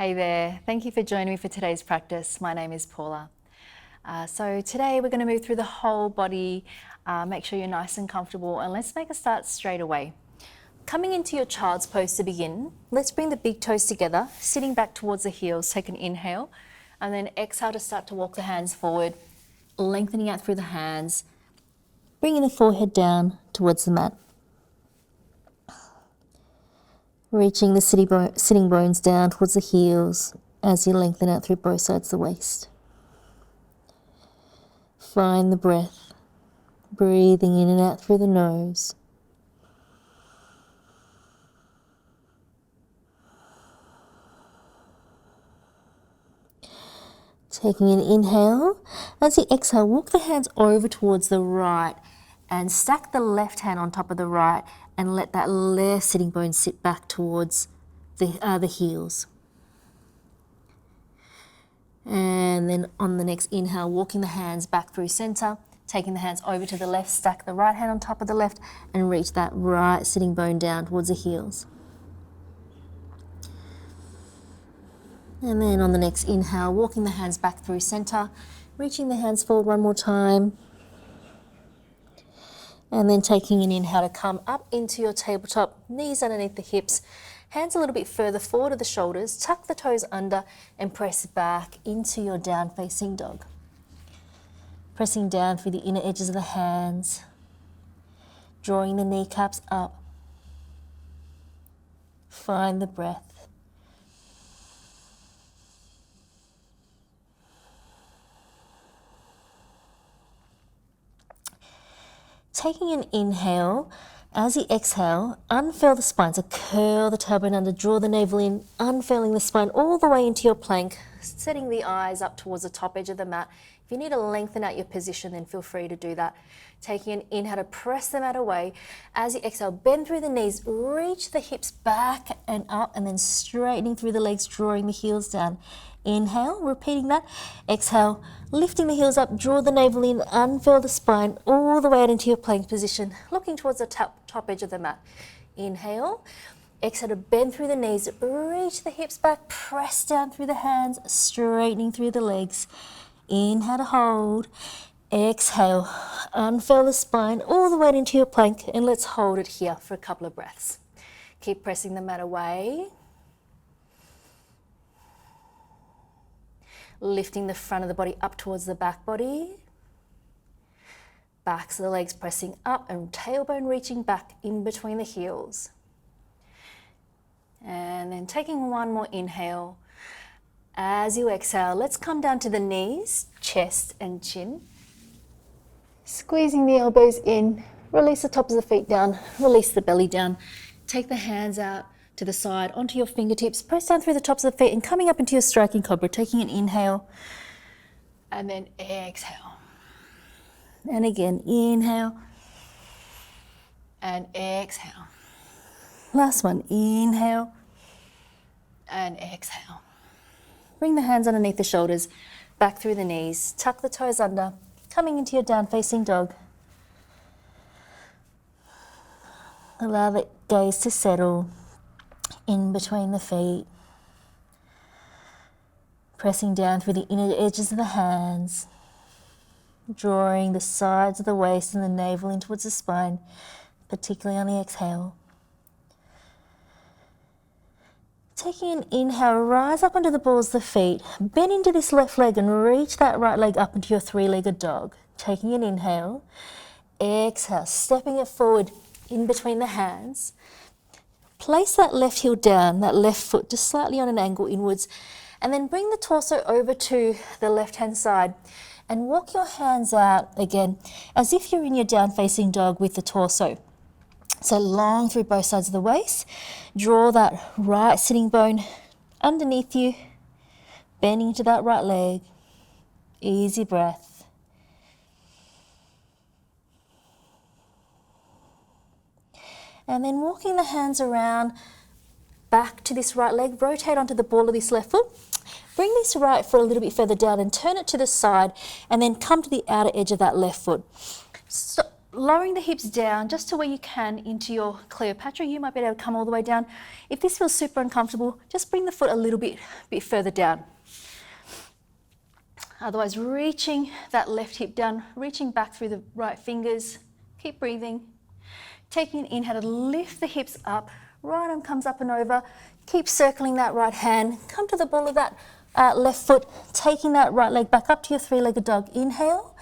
Hey there, thank you for joining me for today's practice. My name is Paula. So today we're going to move through the whole body, make sure you're nice and comfortable, and let's make a start straight away. Coming into your child's pose to begin, let's bring the big toes together, sitting back towards the heels, take an inhale, and then exhale to start to walk the hands forward, lengthening out through the hands, bringing the forehead down towards the mat. Reaching the sitting bones down towards the heels as you lengthen out through both sides of the waist. Find the breath, breathing in and out through the nose. Taking an inhale, as you exhale, walk the hands over towards the right and stack the left hand on top of the right and let that left sitting bone sit back towards the heels. And then on the next inhale, walking the hands back through center, taking the hands over to the left, stack the right hand on top of the left and reach that right sitting bone down towards the heels. And then on the next inhale, walking the hands back through center, reaching the hands forward one more time. And then taking an inhale to come up into your tabletop, knees underneath the hips, hands a little bit further forward of the shoulders, tuck the toes under and press back into your down facing dog. Pressing down through the inner edges of the hands, drawing the kneecaps up. Find the breath. Taking an inhale, as you exhale, unfurl the spine, so curl the tailbone under, draw the navel in, unfurling the spine all the way into your plank, setting the eyes up towards the top edge of the mat. If you need to lengthen out your position, then feel free to do that. Taking an inhale to press the mat away. As you exhale, bend through the knees, reach the hips back and up, and then straightening through the legs, drawing the heels down. Inhale, repeating that. Exhale, lifting the heels up, draw the navel in, unfurl the spine all the way out into your plank position, looking towards the top edge of the mat. Inhale, exhale to bend through the knees, reach the hips back, press down through the hands, straightening through the legs. Inhale to hold. Exhale, unfurl the spine all the way into your plank, and let's hold it here for a couple of breaths. Keep pressing the mat away. Lifting the front of the body up towards the back body. Backs of the legs pressing up and tailbone reaching back in between the heels. And then taking one more inhale. As you exhale, let's come down to the knees, chest and chin. Squeezing the elbows in, release the tops of the feet down, release the belly down. Take the hands out to the side, onto your fingertips, press down through the tops of the feet and coming up into your striking cobra, taking an inhale and then exhale. And again, inhale and exhale. Last one, inhale and exhale. Bring the hands underneath the shoulders, back through the knees, tuck the toes under, coming into your down facing dog. Allow the gaze to settle in between the feet, pressing down through the inner edges of the hands, drawing the sides of the waist and the navel in towards the spine, particularly on the exhale. Taking an inhale, rise up onto the balls of the feet, bend into this left leg and reach that right leg up into your three-legged dog. Taking an inhale, exhale, stepping it forward in between the hands. Place that left heel down, that left foot just slightly on an angle inwards, and then bring the torso over to the left-hand side and walk your hands out again as if you're in your down-facing dog with the torso. So long through both sides of the waist, draw that right sitting bone underneath you, bending into that right leg, easy breath. And then walking the hands around back to this right leg, rotate onto the ball of this left foot. Bring this right foot a little bit further down and turn it to the side and then come to the outer edge of that left foot. So lowering the hips down just to where you can into your Cleopatra. You might be able to come all the way down. If this feels super uncomfortable, just bring the foot a little bit further down. Otherwise, reaching that left hip down, reaching back through the right fingers. Keep breathing. Taking an inhale to lift the hips up. Right arm comes up and over. Keep circling that right hand. Come to the ball of that left foot. Taking that right leg back up to your three-legged dog. Inhale.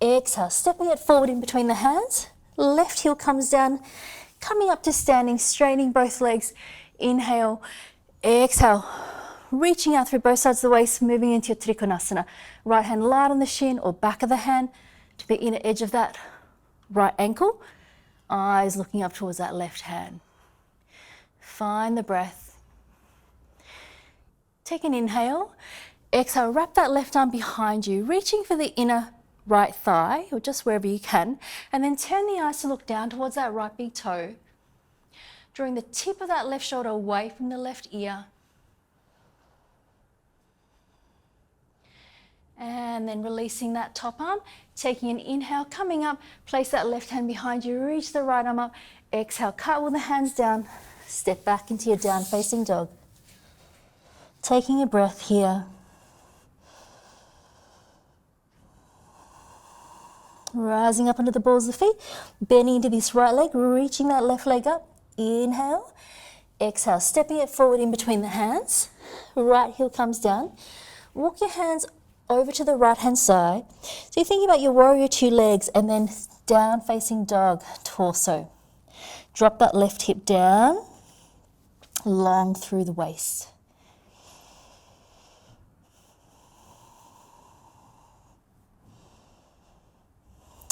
Exhale. Stepping it forward in between the hands. Left heel comes down. Coming up to standing, straightening both legs. Inhale. Exhale. Reaching out through both sides of the waist, moving into your Trikonasana. Right hand light on the shin or back of the hand to the inner edge of that right ankle. Eyes looking up towards that left hand. Find the breath. Take an inhale. Exhale, wrap that left arm behind you, reaching for the inner right thigh or just wherever you can. And then turn the eyes to look down towards that right big toe. Drawing the tip of that left shoulder away from the left ear. And then releasing that top arm, taking an inhale, coming up, place that left hand behind you, reach the right arm up, exhale, cartwheel the hands down, step back into your down facing dog. Taking a breath here. Rising up onto the balls of the feet, bending into this right leg, reaching that left leg up, inhale, exhale, stepping it forward in between the hands, right heel comes down, walk your hands over to the right hand side. So you're thinking about your warrior two legs and then down facing dog torso. Drop that left hip down, long through the waist.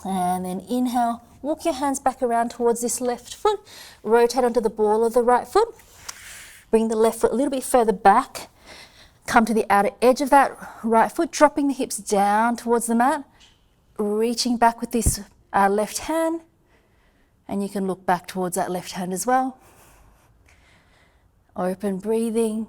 And then inhale, walk your hands back around towards this left foot, rotate onto the ball of the right foot, bring the left foot a little bit further back. Come to the outer edge of that right foot, dropping the hips down towards the mat, reaching back with this left hand, and you can look back towards that left hand as well. Open breathing,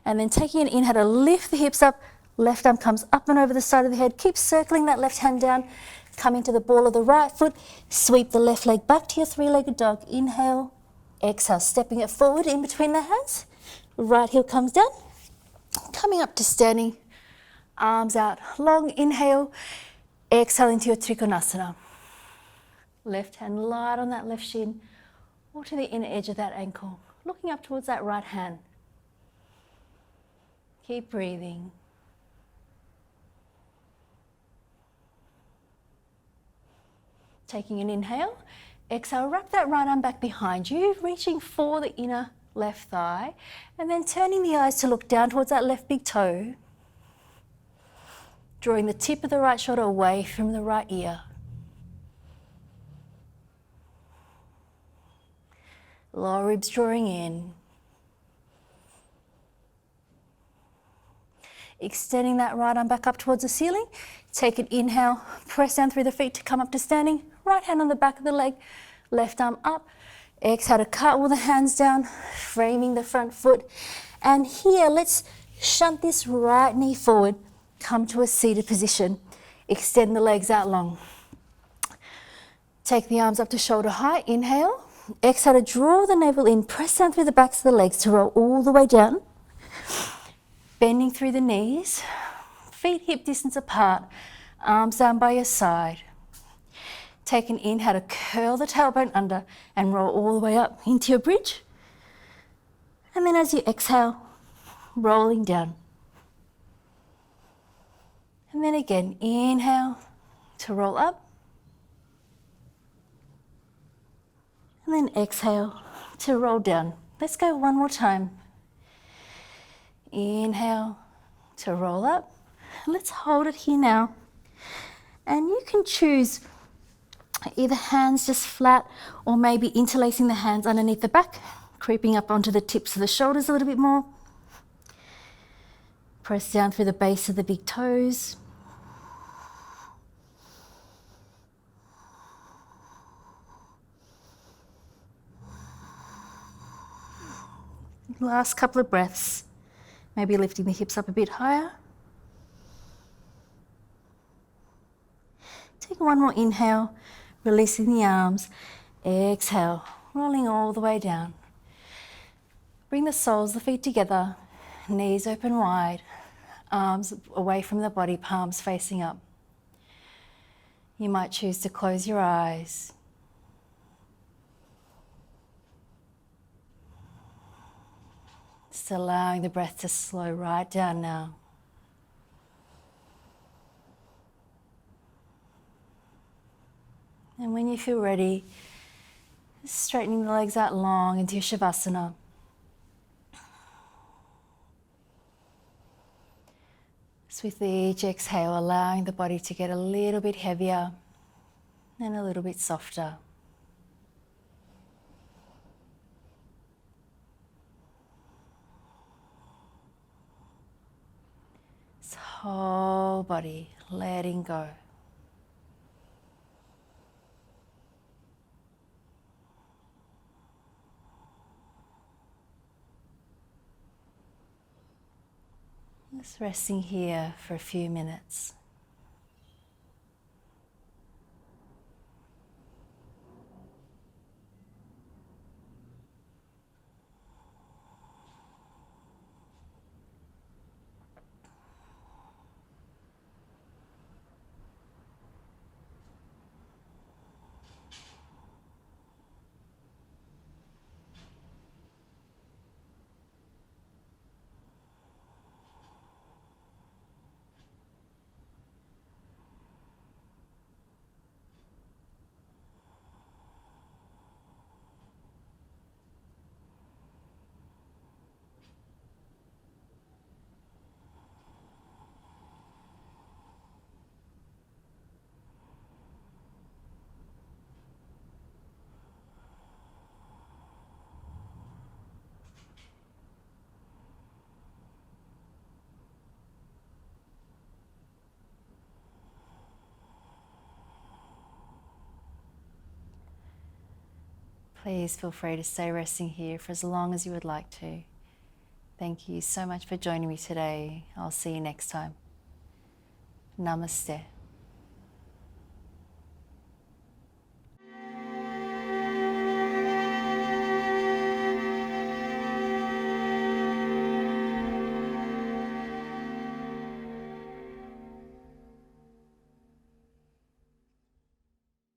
and then taking an inhale to lift the hips up, left arm comes up and over the side of the head, keep circling that left hand down, coming to the ball of the right foot, sweep the left leg back to your three-legged dog, inhale, exhale, stepping it forward in between the hands. Right heel comes down, coming up to standing, arms out, long inhale, exhale into your Trikonasana. Left hand light on that left shin or to the inner edge of that ankle, looking up towards that right hand. Keep breathing. Taking an inhale, exhale, wrap that right arm back behind you, reaching for the inner left thigh, and then turning the eyes to look down towards that left big toe, drawing the tip of the right shoulder away from the right ear. Lower ribs drawing in. Extending that right arm back up towards the ceiling. Take an inhale, press down through the feet to come up to standing. Right hand on the back of the leg, left arm up. Exhale to cartwheel the hands down, framing the front foot. And here, let's shunt this right knee forward, come to a seated position. Extend the legs out long. Take the arms up to shoulder height, inhale. Exhale to draw the navel in, press down through the backs of the legs to roll all the way down. Bending through the knees, feet hip distance apart, arms down by your side. Take an inhale to curl the tailbone under and roll all the way up into your bridge. And then as you exhale, rolling down. And then again, inhale to roll up. And then exhale to roll down. Let's go one more time. Inhale to roll up. Let's hold it here now. And you can choose either hands just flat or maybe interlacing the hands underneath the back, creeping up onto the tips of the shoulders a little bit more. Press down through the base of the big toes. Last couple of breaths. Maybe lifting the hips up a bit higher. Take One more inhale, releasing the arms. Exhale, rolling all the way down. Bring the soles of the feet together, knees open wide, arms away from the body, palms facing up. You might choose to close your eyes. Just allowing the breath to slow right down now. And when you feel ready, straightening the legs out long into your Shavasana. So with each exhale, allowing the body to get a little bit heavier and a little bit softer. This whole body letting go. Just resting here for a few minutes. Please feel free to stay resting here for as long as you would like to. Thank you so much for joining me today. I'll see you next time. Namaste.